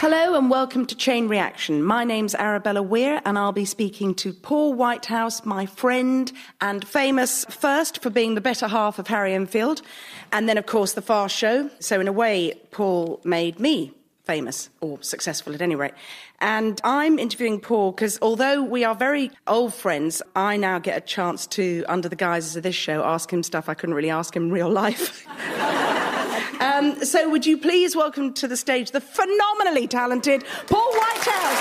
Hello and welcome to Chain Reaction. My name's Arabella Weir and I'll be speaking to Paul Whitehouse, my friend and famous first for being the better half of Harry Enfield, and then, of course, The Fast Show. So, in a way, Paul made me famous, or successful at any rate. And I'm interviewing Paul because although we are very old friends, I now get a chance to, under the guises of this show, ask him stuff I couldn't really ask him in real life. So would you please welcome to the stage the phenomenally talented Paul Whitehouse.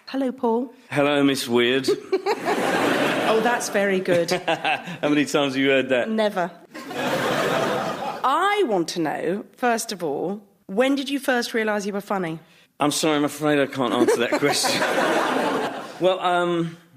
Hello, Paul. Hello, Miss Weird. Oh, that's very good. How many times have you heard that? Never. I want to know, first of all, when did you first realise you were funny? I'm sorry, I'm afraid I can't answer that question. Well,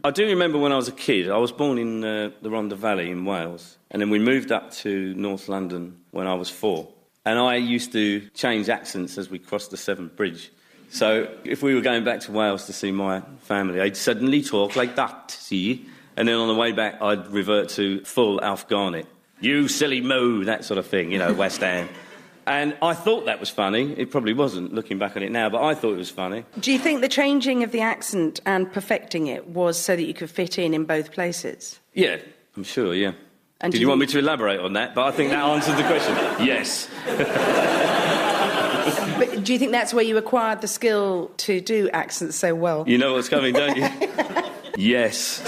I do remember when I was a kid. I was born in the Rhondda Valley in Wales, and then we moved up to North London when I was 4. And I used to change accents as we crossed the Severn Bridge. So if we were going back to Wales to see my family, I'd suddenly talk like that, see? And then on the way back, I'd revert to full Alf Garnett. You silly moo, that sort of thing, you know, West Ham. And I thought that was funny. It probably wasn't, looking back on it now, but I thought it was funny. Do you think the changing of the accent and perfecting it was so that you could fit in both places? Yeah, I'm sure, yeah. And Did you want me to elaborate on that? But I think that answers the question. Yes. But do you think that's where you acquired the skill to do accents so well? You know what's coming, don't you? Yes.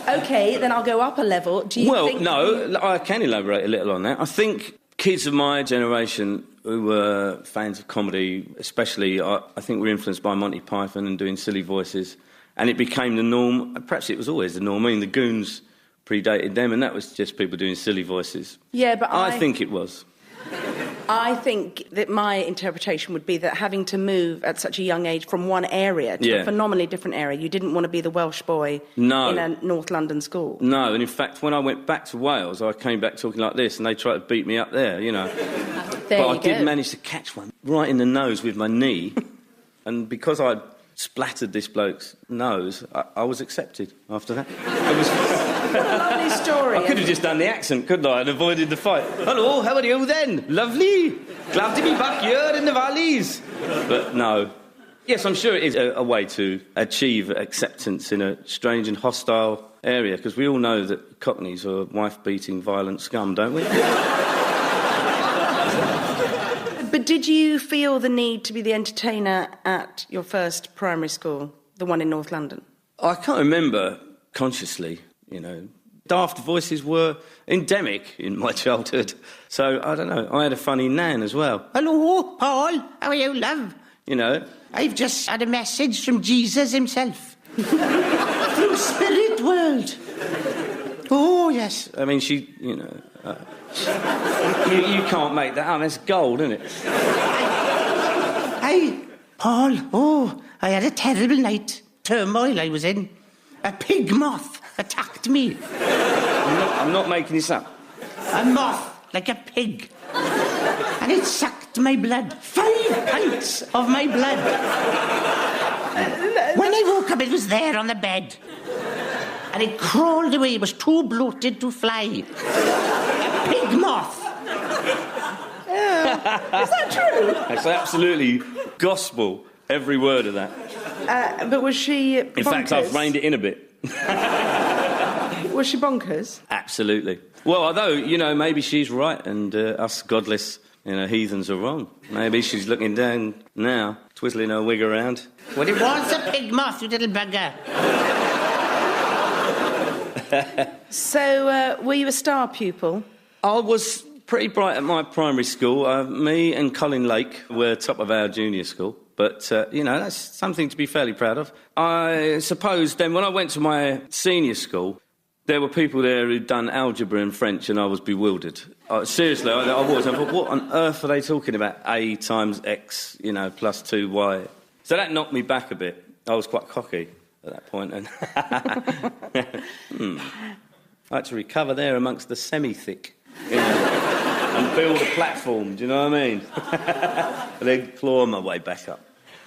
OK, then I'll go up a level. Do you think... Well, no, I can elaborate a little on that. I think kids of my generation who were fans of comedy, especially, I think were influenced by Monty Python and doing silly voices, and it became the norm. Perhaps it was always the norm. I mean, the Goons predated them, and that was just people doing silly voices. Yeah, but I think it was. I think that my interpretation would be that having to move at such a young age from one area to a phenomenally different area, you didn't want to be the Welsh boy in a North London school. No, and in fact, when I went back to Wales, I came back talking like this, and they tried to beat me up there, you know. But I did manage to catch one right in the nose with my knee, and because I splattered this bloke's nose, I was accepted after that. It was... What a lovely story. I could have just done the accent, couldn't I, and avoided the fight. Hello, how are you then? Lovely. Glad to be back here in the valleys. But no. Yes, I'm sure it is a way to achieve acceptance in a strange and hostile area, because we all know that Cockneys are wife-beating, violent scum, don't we? But did you feel the need to be the entertainer at your first primary school, the one in North London? I can't remember consciously, you know. Daft voices were endemic in my childhood. So, I don't know, I had a funny nan as well. Hello, Paul. How are you, love? You know. I've just had a message from Jesus himself. From Spirit World. Oh, yes. I mean, she, you know... you can't make that up. That's gold, isn't it? Paul, I had a terrible night. Turmoil I was in. A pig moth attacked me. I'm not making this up. A moth, like a pig. And it sucked my blood. 5 pints of my blood. When I woke up, it was there on the bed. And it crawled away. It was too bloated to fly. A pig moth. Is that true? It's absolutely gospel, every word of that. But was she bonkers? In fact, I've reined it in a bit. Was she bonkers? Absolutely. Well, although, you know, maybe she's right and us godless, you know, heathens are wrong. Maybe she's looking down now, twizzling her wig around. Well, it was a pig moth, you little bugger. So, were you a star pupil? I was pretty bright at my primary school. Me and Colin Lake were top of our junior school. But, you know, that's something to be fairly proud of. I suppose then when I went to my senior school, there were people there who'd done algebra and French and I was bewildered. Seriously, I was. I thought, what on earth are they talking about? A times X, you know, plus 2Y. So that knocked me back a bit. I was quite cocky at that point. And I had to recover there amongst the semi-thick, you know, and build a platform, do you know what I mean? And then claw my way back up.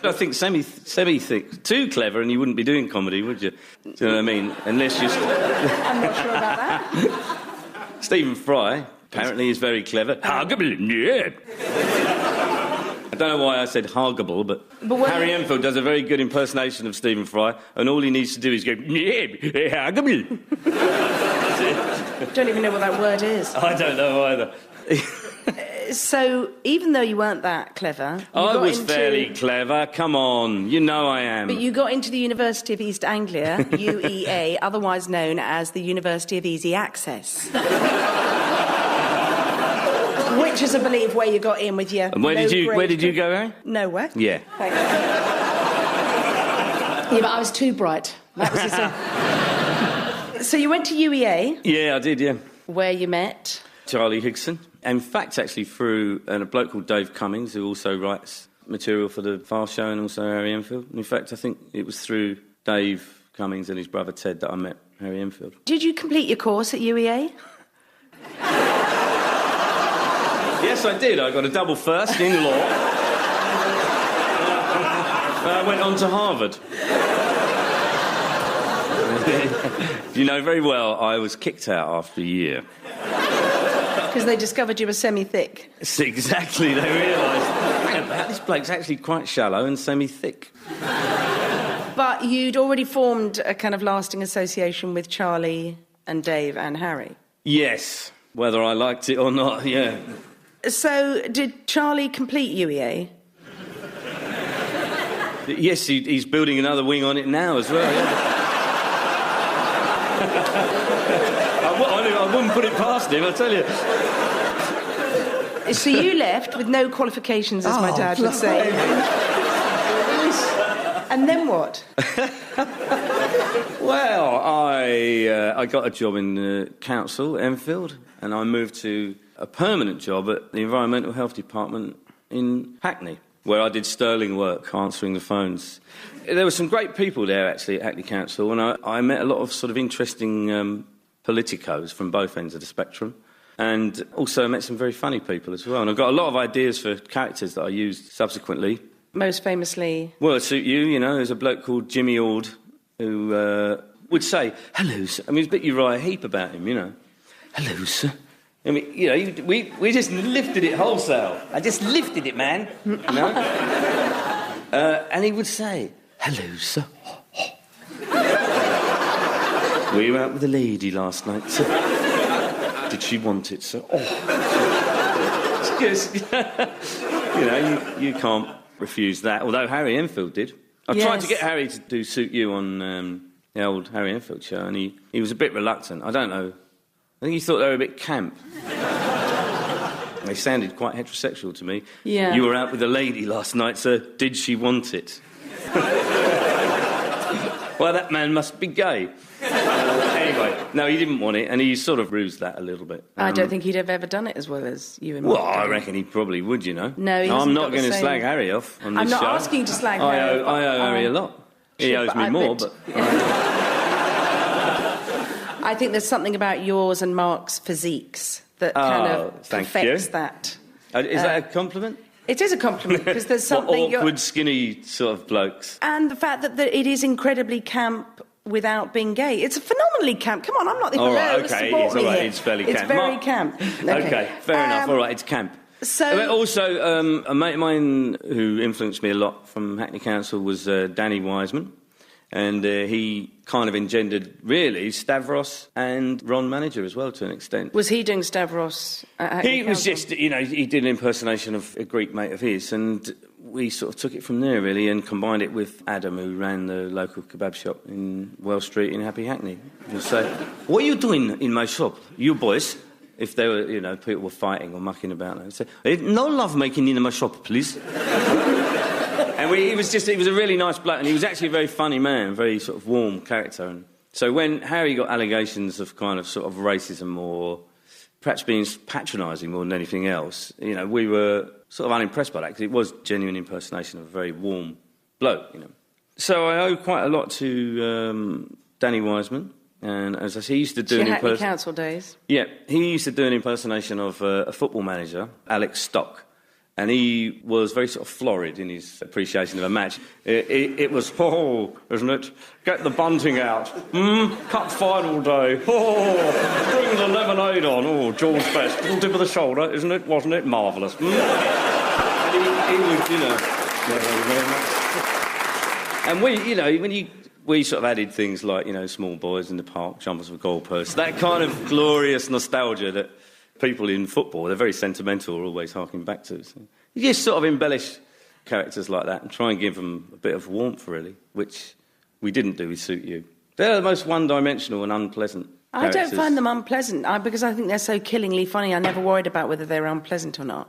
I think semi-thick, too clever, and you wouldn't be doing comedy, would you? Do you know what I mean? Unless you... I'm not sure about that. Stephen Fry, apparently, is very clever. Hargable, yeah. I don't know why I said hargable, but Harry Enfield does a very good impersonation of Stephen Fry, and all he needs to do is go, yeah, hargable. Don't even know what that word is. I don't know either. So, even though you weren't that clever... I was fairly clever, come on, you know I am. But you got into the University of East Anglia, UEA, otherwise known as the University of Easy Access. Which is, I believe, where you got in with your... And where did you go, Harry? Nowhere. Yeah. Thank you. Yeah, but I was too bright. That was the... So you went to UEA? Yeah, I did, yeah. Where you met... Charlie Higson. In fact, actually, through a bloke called Dave Cummings, who also writes material for the Fast Show and also Harry Enfield. In fact, I think it was through Dave Cummings and his brother Ted that I met Harry Enfield. Did you complete your course at UEA? Yes, I did. I got a double first in law. I went on to Harvard. You know very well, I was kicked out after a year. Because they discovered you were semi-thick. Exactly, they realised this bloke's actually quite shallow and semi-thick. But you'd already formed a kind of lasting association with Charlie and Dave and Harry. Yes, whether I liked it or not, yeah. So, did Charlie complete UEA? Yes, he's building another wing on it now as well, yeah. I wouldn't put it past him, I tell you. So you left with no qualifications, as my dad would say. And then what? Well, I got a job in the council, Enfield, and I moved to a permanent job at the Environmental Health Department in Hackney, where I did sterling work, answering the phones. There were some great people there, actually, at Hackney Council, and I met a lot of sort of interesting politicos from both ends of the spectrum, and also met some very funny people as well. And I got a lot of ideas for characters that I used subsequently. Most famously? Well, it suit you, you know, there's a bloke called Jimmy Ord who would say, "Hello, sir." I mean, you write a heap about him, you know. "Hello, sir." I mean, you know, we just lifted it wholesale. I just lifted it, man. You know? And he would say, "Hello, sir." "We were out with a lady last night, sir. Did she want it, sir?" It's just, you know, you can't refuse that, although Harry Enfield did. I tried to get Harry to do Suit You on the old Harry Enfield show, and he was a bit reluctant. I don't know. I think he thought they were a bit camp. They sounded quite heterosexual to me. Yeah. "You were out with a lady last night, sir. Did she want it?" Well, that man must be gay. Anyway, no, he didn't want it, and he sort of rused that a little bit. I don't think he'd have ever done it as well as you and Well, I reckon he probably would, you know. No, I'm not going to slag Harry off on this show. I'm not asking you to slag Harry. I owe Harry a lot. He owes me more, but... I think there's something about yours and Mark's physiques that kind of perfects that. Is that a compliment? It is a compliment, because there's something... Awkward, skinny sort of blokes. And the fact that it is incredibly camp without being gay. It's phenomenally camp. Come on, I'm not the All hello, right, OK, support me here. It's fairly camp. It's very camp. OK, fair enough. All right, it's camp. So... Also, a mate of mine who influenced me a lot from Hackney Council was Danny Wiseman. And he kind of engendered, really, Stavros and Ron Manager as well, to an extent. Was he doing Stavros at Hackney He was Council? just, you know, he did an impersonation of a Greek mate of his, and we sort of took it from there, really, and combined it with Adam, who ran the local kebab shop in Wells Street in Happy Hackney. He'd say, "What are you doing in my shop, you boys?" If they were, you know, people were fighting or mucking about, they'd say, "No love making in my shop, please." And he was a really nice bloke, and he was actually a very funny man, very sort of warm character. And so when Harry got allegations of kind of sort of racism or perhaps being patronising more than anything else, you know, we were sort of unimpressed by that, because it was genuine impersonation of a very warm bloke, you know. So I owe quite a lot to Danny Wiseman, and as I say, he used to do an Hackney Council days. Yeah, he used to do an impersonation of a football manager, Alex Stock. And he was very sort of florid in his appreciation of a match. It was, Paul, isn't it? Get the bunting out. Cup final day. Oh, bring the lemonade on. Oh, George Best. Little dip of the shoulder, isn't it? Wasn't it? Marvellous. And he was, you know... And we, you know, we sort of added things like, you know, small boys in the park, jumpers with goalposts, that kind of glorious nostalgia that people in football, they're very sentimental, are always harking back to. So you just sort of embellish characters like that and try and give them a bit of warmth, really, which we didn't do with Suit You. They're the most one-dimensional and unpleasant characters. I don't find them unpleasant, because I think they're so killingly funny. I never worried about whether they were unpleasant or not.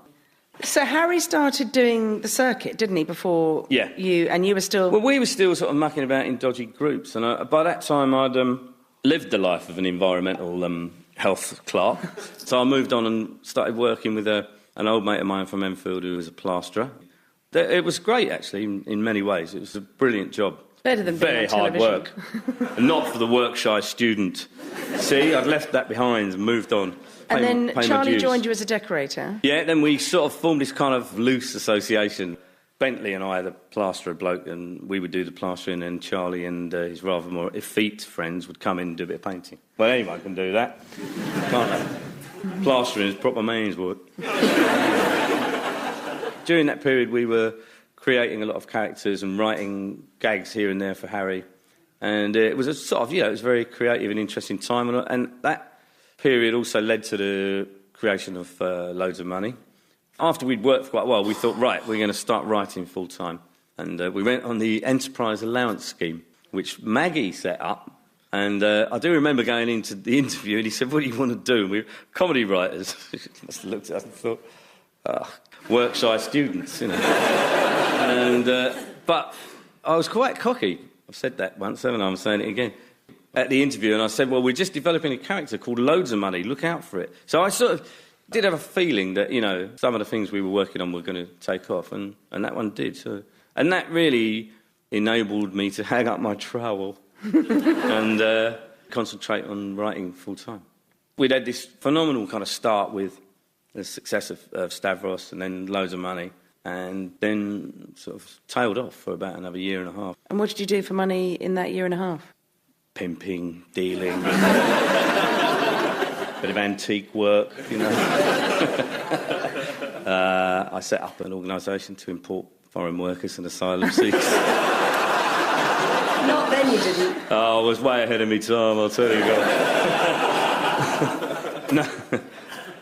So Harry started doing the circuit, didn't he, before you... And you were still... Well, we were still sort of mucking about in dodgy groups. And by that time, I'd lived the life of an environmental health clerk. So I moved on and started working with an old mate of mine from Enfield who was a plasterer. It was great, actually, in many ways. It was a brilliant job. Better than being on television. Very hard work. And not for the work-shy student. See, I'd left that behind and moved on. And then Charlie joined you as a decorator? Yeah, then we sort of formed this kind of loose association. Bentley and I, the plasterer bloke, and we would do the plastering, and Charlie and his rather more effete friends would come in and do a bit of painting. Well, anyone can do that, can't they? Plastering is proper man's work. During that period, we were creating a lot of characters and writing gags here and there for Harry. And it was a sort of, it was a very creative and interesting time. And that period also led to the creation of Loads of Money. After we'd worked for quite a while, we thought, right, we're going to start writing full-time. And we went on the Enterprise Allowance Scheme, which Maggie set up. And I do remember going into the interview and he said, what do you want to do? And we were comedy writers. I just looked at us and thought, work-shy students, you know. And, but I was quite cocky. I've said that once, haven't I? I'm saying it again. At the interview, and I said, well, we're just developing a character called Loads of Money, look out for it. So I sort of did have a feeling that, some of the things we were working on were going to take off, and that one did. So, and that really enabled me to hang up my trowel and concentrate on writing full-time. We'd had this phenomenal kind of start with the success of Stavros and then Loads of Money, and then sort of tailed off for about another year and a half. And what did you do for money in that year and a half? Pimping, dealing, bit of antique work, I set up an organisation to import foreign workers and asylum seekers. Not then, you didn't. Oh, I was way ahead of me time, I'll tell you.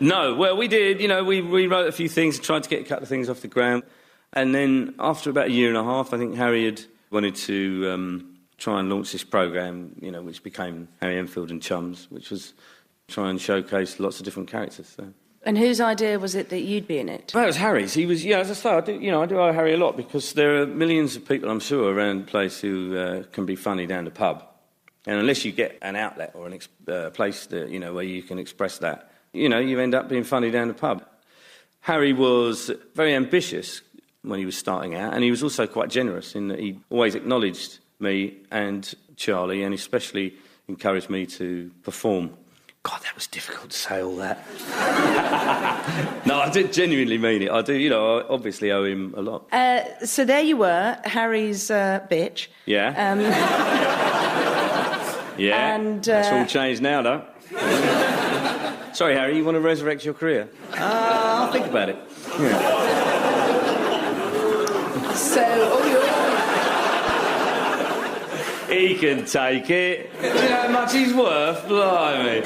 No, well, we did, we wrote a few things, tried to get a couple of things off the ground. And then after about a year and a half, I think Harry had wanted to... try and launch this programme, which became Harry Enfield and Chums, which was try and showcase lots of different characters. So. And whose idea was it that you'd be in it? Well, it was Harry's. He was, as I say, I do owe Harry a lot because there are millions of people, I'm sure, around the place who can be funny down the pub. And unless you get an outlet or a place that, where you can express that, you end up being funny down the pub. Harry was very ambitious when he was starting out, and he was also quite generous in that he always acknowledged me and Charlie, and especially encouraged me to perform. God, that was difficult to say all that. No, I did genuinely mean it. I do, I obviously owe him a lot. So there you were, Harry's bitch. Yeah. Yeah, and, that's all changed now, though. Sorry, Harry, you want to resurrect your career? I'll think about it. Yeah. So, all your... He can take it. Do you know how much he's worth? Blimey.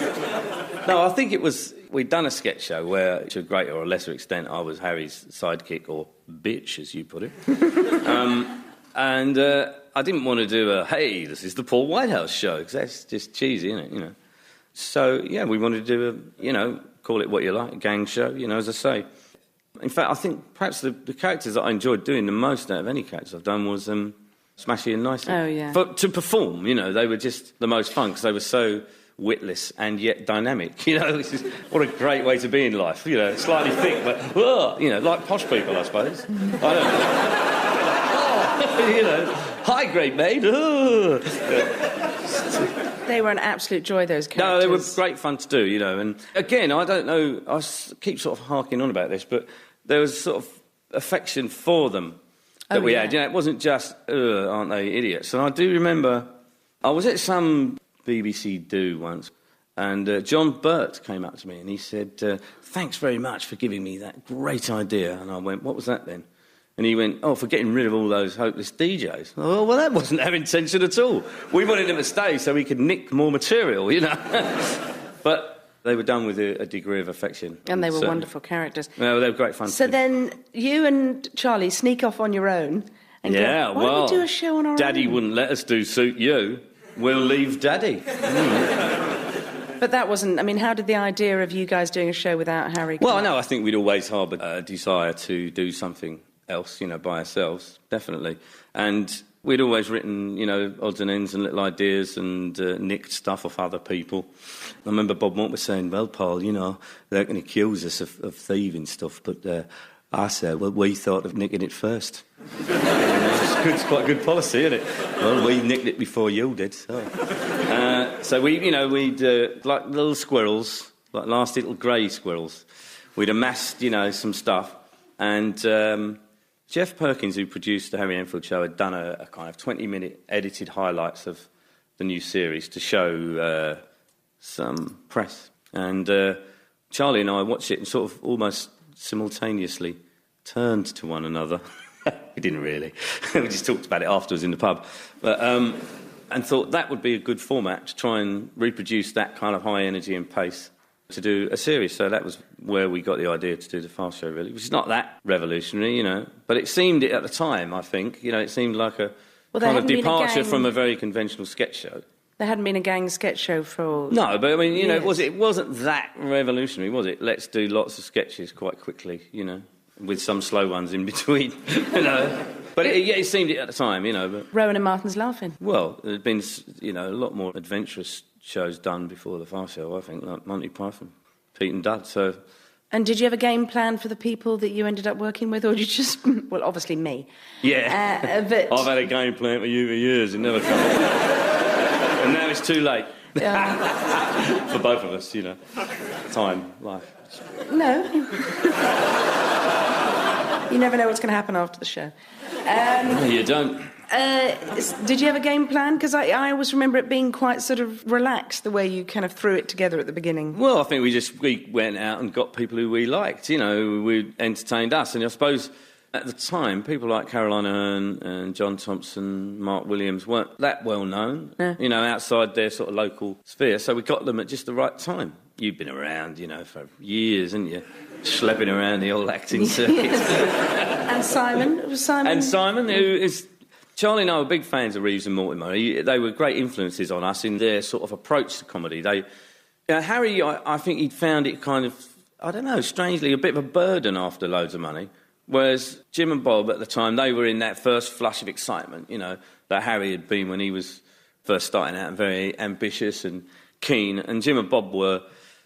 No, I think it was... We'd done a sketch show where, to a greater or lesser extent, I was Harry's sidekick, or bitch, as you put it. And I didn't want to do hey, this is the Paul Whitehouse show, because that's just cheesy, isn't it, So, yeah, we wanted to do call it what you like, a gang show, as I say. In fact, I think perhaps the characters that I enjoyed doing the most out of any characters I've done was... Smashy and Nicely. Oh, yeah. But to perform, they were just the most fun because they were so witless and yet dynamic. What a great way to be in life. Slightly thick, but, like posh people, I suppose. I don't know. Hi, great mate. They were an absolute joy, those characters. No, they were great fun to do, And again, I don't know, keep sort of harking on about this, but there was sort of affection for them that we had. You know, it wasn't just, aren't they idiots? And I do remember I was at some BBC do once, and John Burt came up to me and he said, thanks very much for giving me that great idea. And I went, what was that then? And he went, for getting rid of all those hopeless DJs. Oh, well, that wasn't our intention at all. We wanted them to stay so we could nick more material, you know. But they were done with a degree of affection. And they were wonderful characters. Well, they were great fun. So then you and Charlie sneak off on your own and go, why don't we do a show on our own? Daddy wouldn't let us do Suit You. We'll leave Daddy. But that wasn't... I mean, how did the idea of you guys doing a show without Harry come Well, up? no, I think we'd always harboured a desire to do something else, you know, by ourselves, definitely. And we'd always written, you know, odds and ends and little ideas and nicked stuff off other people. I remember Bob Mont was saying, well, Paul, you know, they're going to accuse us of thieving stuff, but I said, well, we thought of nicking it first. It's quite a good policy, isn't it? Well, we nicked it before you did, so... So we'd, like little squirrels, like last little grey squirrels, we'd amassed, you know, some stuff, and... Jeff Perkins, who produced the Harry Enfield show, had done a kind of 20-minute edited highlights of the new series to show some press. And Charlie and I watched it and sort of almost simultaneously turned to one another. We didn't really. We just talked about it afterwards in the pub. But, and thought that would be a good format to try and reproduce that kind of high energy and pace to do a series. So that was where we got the idea to do the Fast Show, really, which is not that revolutionary, you know, but it seemed it at the time, I think, you know, it seemed like a kind of departure from a very conventional sketch show. There hadn't been a gang sketch show for... No, but I mean, you know, it wasn't that revolutionary, was it? Let's do lots of sketches quite quickly, you know, with some slow ones in between, you know. But it seemed it at the time, you know. But Rowan and Martin's laughing. Well, there'd been, you know, a lot more adventurous shows done before the Fast Show, I think, like Monty Python, Pete and Dud, so... And did you have a game plan for the people that you ended up working with, or did you just... Well, obviously me. Yeah. But... I've had a game plan for you for years, it never come up. And now it's too late. For both of us, you know. Time, life. No. You never know what's going to happen after the show. You don't. Did you have a game plan? Because I always remember it being quite sort of relaxed, the way you kind of threw it together at the beginning. Well, I think we went out and got people who we liked, you know, who entertained us. And I suppose at the time, people like Caroline Aherne and John Thompson, Mark Williams weren't that well known, you know, outside their sort of local sphere. So we got them at just the right time. You've been around, you know, for years, haven't you? Schlepping around the old acting circuit. And Simon? Was Simon? And Simon, who is... Charlie and I were big fans of Reeves and Mortimer. They were great influences on us in their sort of approach to comedy. Harry, I think he'd found it kind of, I don't know, strangely a bit of a burden after Loads of Money, whereas Jim and Bob at the time, they were in that first flush of excitement, you know, that Harry had been when he was first starting out and very ambitious and keen. And Jim and Bob were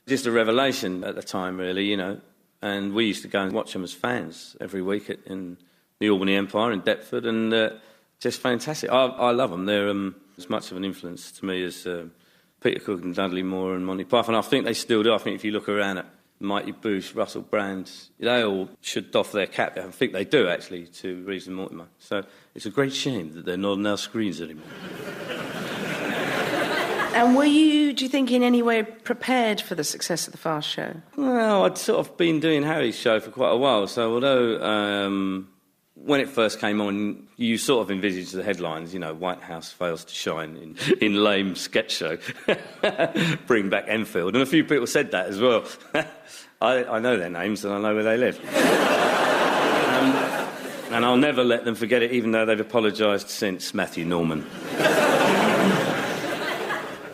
just a revelation at the time, really, you know. And we used to go and watch them as fans every week in the Albany Empire in Deptford, and... just fantastic. I love them. They're as much of an influence to me as Peter Cook and Dudley Moore and Monty Python. I think they still do. I think if you look around at Mighty Boosh, Russell Brand, they all should doff their cap. I think they do, actually, to Reeves and Mortimer. So it's a great shame that they're not on our screens anymore. And were you, do you think, in any way prepared for the success of the Fast Show? Well, I'd sort of been doing Harry's show for quite a while, so although... when it first came on, you sort of envisaged the headlines, you know, Whitehouse fails to shine in lame sketch show. Bring back Enfield. And a few people said that as well. I know their names and I know where they live. And I'll never let them forget it, even though they've apologised since. Matthew Norman.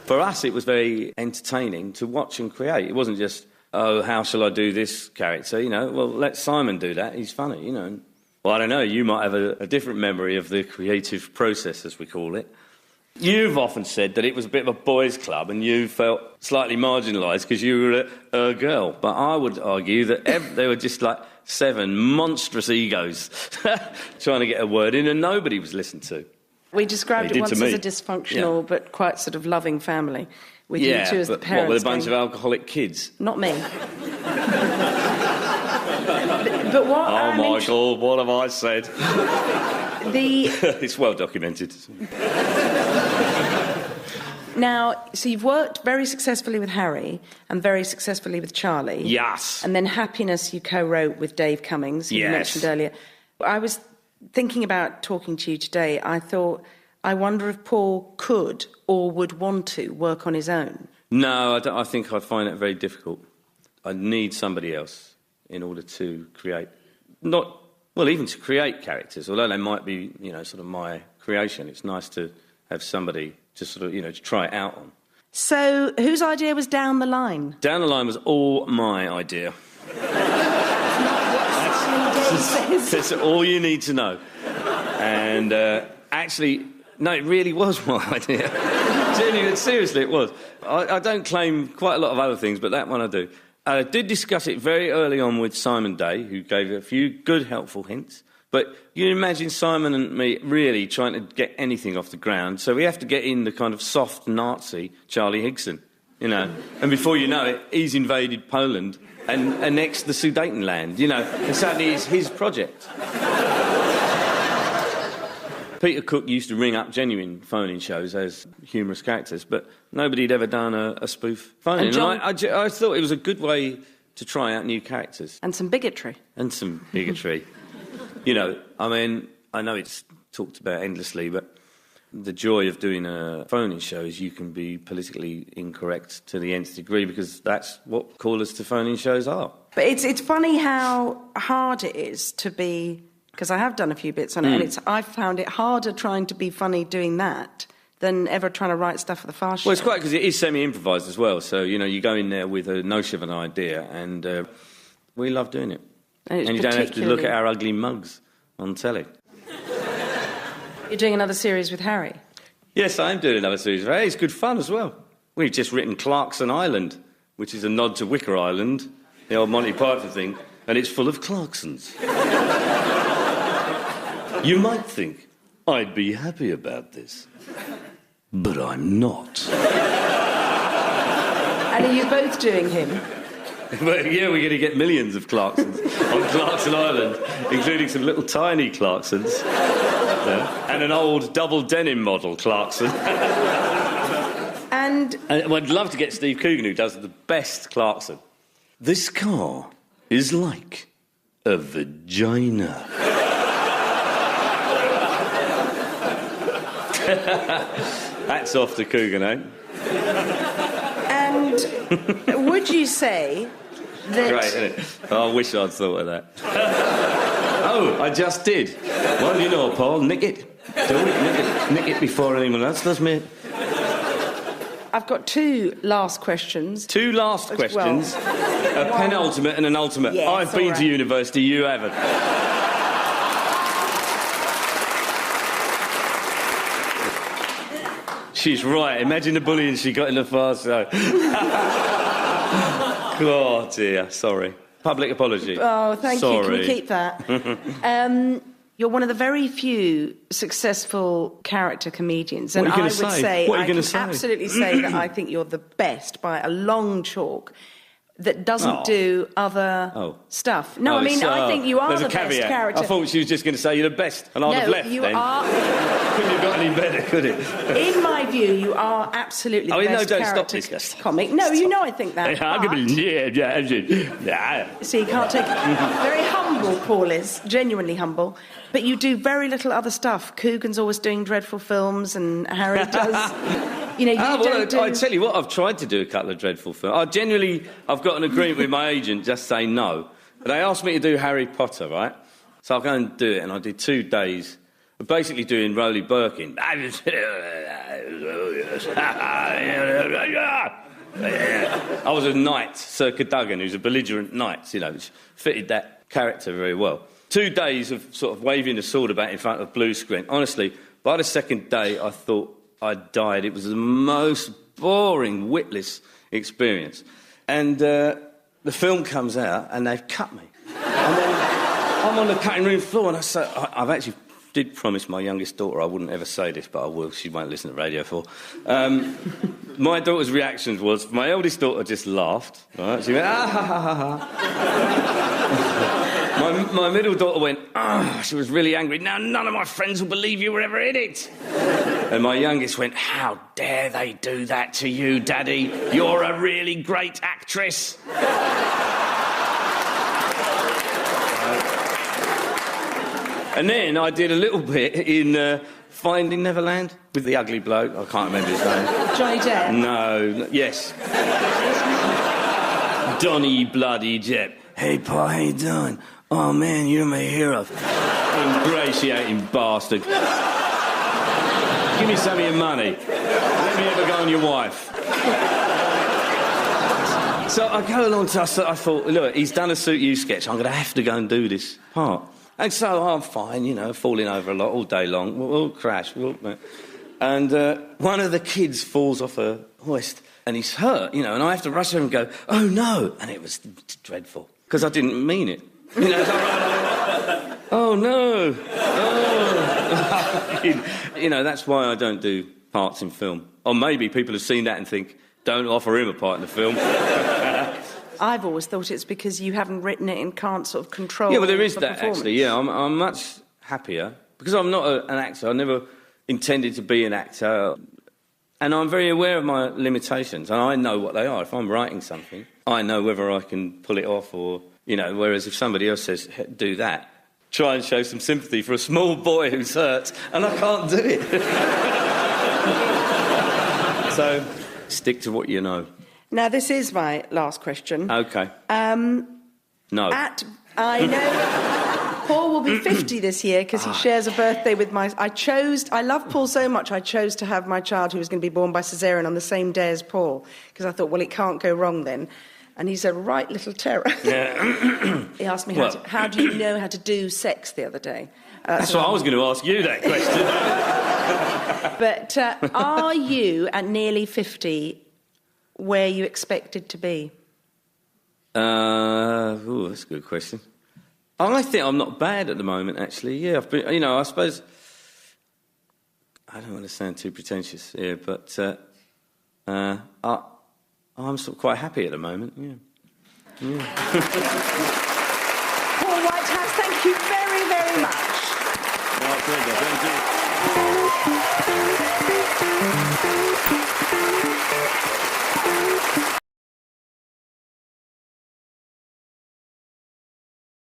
For us, it was very entertaining to watch and create. It wasn't just, oh, how shall I do this character? You know, well, let Simon do that. He's funny, you know. Well, I don't know, you might have a different memory of the creative process, as we call it. You've often said that it was a bit of a boys' club and you felt slightly marginalised because you were a girl. But I would argue that they were just like 7 monstrous egos trying to get a word in and nobody was listened to. We described it once as a dysfunctional but quite sort of loving family, with you two as the parents. What, with a bunch of alcoholic kids? Not me. But what? Oh, Michael, what have I said? It's well documented. Now, so you've worked very successfully with Harry and very successfully with Charlie. Yes. And then Happiness you co-wrote with Dave Cummings, who you mentioned earlier. I was thinking about talking to you today. I thought, I wonder if Paul could or would want to work on his own. No, I think I'd find it very difficult. I'd need somebody else in order to create, even to create characters, although they might be, sort of my creation. It's nice to have somebody to sort of, to try it out on. So, whose idea was Down the Line? Down the Line was all my idea. That's all you need to know. And actually, no, it really was my idea. Genuinely, seriously, it was. I don't claim quite a lot of other things, but that one I do. I did discuss it very early on with Simon Day, who gave a few good, helpful hints. But you imagine Simon and me really trying to get anything off the ground, so we have to get in the kind of soft Nazi Charlie Higson, And before you know it, he's invaded Poland and annexed the Sudetenland, and suddenly it's his project. Peter Cook used to ring up genuine phone-in shows as humorous characters, but nobody had ever done a spoof phone-in. And I thought it was a good way to try out new characters. And some bigotry. I know it's talked about endlessly, but the joy of doing a phone-in show is you can be politically incorrect to the nth degree, because that's what callers to phone-in shows are. But it's funny how hard it is to be... Because I have done a few bits on it, and I've found it harder trying to be funny doing that than ever trying to write stuff for the Fast Show. Well, it's quite because it is semi-improvised as well. So, you go in there with a notion of an idea, and we love doing it. And you don't have to look at our ugly mugs on telly. You're doing another series with Harry? Yes, I am doing another series with Harry. It's good fun as well. We've just written Clarkson Island, which is a nod to Wicker Island, the old Monty Python thing, and it's full of Clarksons. You might think I'd be happy about this, but I'm not. And are you both doing him? But yeah, we're going to get millions of Clarksons on Clarkson Island, including some little tiny Clarksons and an old double denim model Clarkson. And I'd love to get Steve Coogan, who does the best Clarkson. This car is like a vagina. Hats off to Coogan, eh? And would you say that... Great, isn't it? Oh, I wish I'd thought of that. Oh, I just did. Well, Paul, nick it. Do it, nick it before anyone else does, mate. I've got two last questions. Two last questions? Well. A penultimate and an ultimate. Yes, I've been to university, you haven't. She's right. Imagine the bullying she got in the Fast Show. Oh, dear. Sorry. Public apology. Oh, thank you. Can we keep that? You're one of the very few successful character comedians. And I would say, I can absolutely say that I think you're the best by a long chalk that doesn't do other stuff. No, I think you are the best character. I thought she was just going to say you're the best, and I'd have left then. Couldn't have got any better, could it? In my view, you are absolutely the best character comic. No, I think that. See, you can't take it. Very humble, Paul is. Genuinely humble. But you do very little other stuff. Coogan's always doing dreadful films, and Harry does... I tell you what, I've tried to do a couple of dreadful films. I've got an agreement with my agent, just say no. But they asked me to do Harry Potter, right? So I'll go and do it, and I did 2 days of basically doing Rowley Birkin. I was a knight, Sir Cadogan, who's a belligerent knight, which fitted that character very well. 2 days of sort of waving the sword about in front of a blue screen. Honestly, by the second day, I thought I died. It was the most boring, witless experience. And the film comes out, and they've cut me. And then I'm on the cutting room floor, and I've actually did promise my youngest daughter I wouldn't ever say this, but I will. She won't listen to Radio 4. My daughter's reaction was, my eldest daughter just laughed. Right? She went, ah, ha, ha, ha, ha. My middle daughter went, oh, she was really angry. Now none of my friends will believe you were ever in it. And my youngest went, how dare they do that to you, Daddy? You're a really great actress. And then I did a little bit in Finding Neverland with the ugly bloke. I can't remember his name. Johnny Depp? No, yes. Donny Bloody Depp. Hey, Pa, how you doing? Oh, man, you're my hero. Ingratiating bastard. Give me some of your money. Let me ever go on your wife. So I go along to... I thought, look, he's done a Suit You sketch. I'm going to have to go and do this part. And so I'm fine, you know, falling over a lot all day long. We'll crash. And one of the kids falls off a hoist and he's hurt, you know, and I have to rush over and go, oh, no. And it was dreadful because I didn't mean it. You know, oh, no. Oh. You know, that's why I don't do parts in film. Or maybe people have seen that and think, don't offer him a part in the film. I've always thought it's because you haven't written it and can't sort of control. Yeah, well, there is that actually. Yeah, I'm much happier because I'm not an actor. I never intended to be an actor, and I'm very aware of my limitations, and I know what they are. If I'm writing something, I know whether I can pull it off or, you know. Whereas if somebody else says do that, try and show some sympathy for a small boy who's hurt, and I can't do it. So stick to what you know. Now, this is my last question. OK. No. I know Paul will be 50 this year because he shares a birthday with I love Paul so much, I chose to have my child who was going to be born by caesarean on the same day as Paul because I thought, well, it can't go wrong then. And he's a right little terror. Yeah. He asked me, how do you know how to do sex the other day? That's what I was going to ask you, that question. But are you, at nearly 50... where you expected to be? That's a good question. I think I'm not bad at the moment, actually. Yeah, I've been, you know, I suppose... I don't want to sound too pretentious here, but I'm sort of quite happy at the moment, yeah.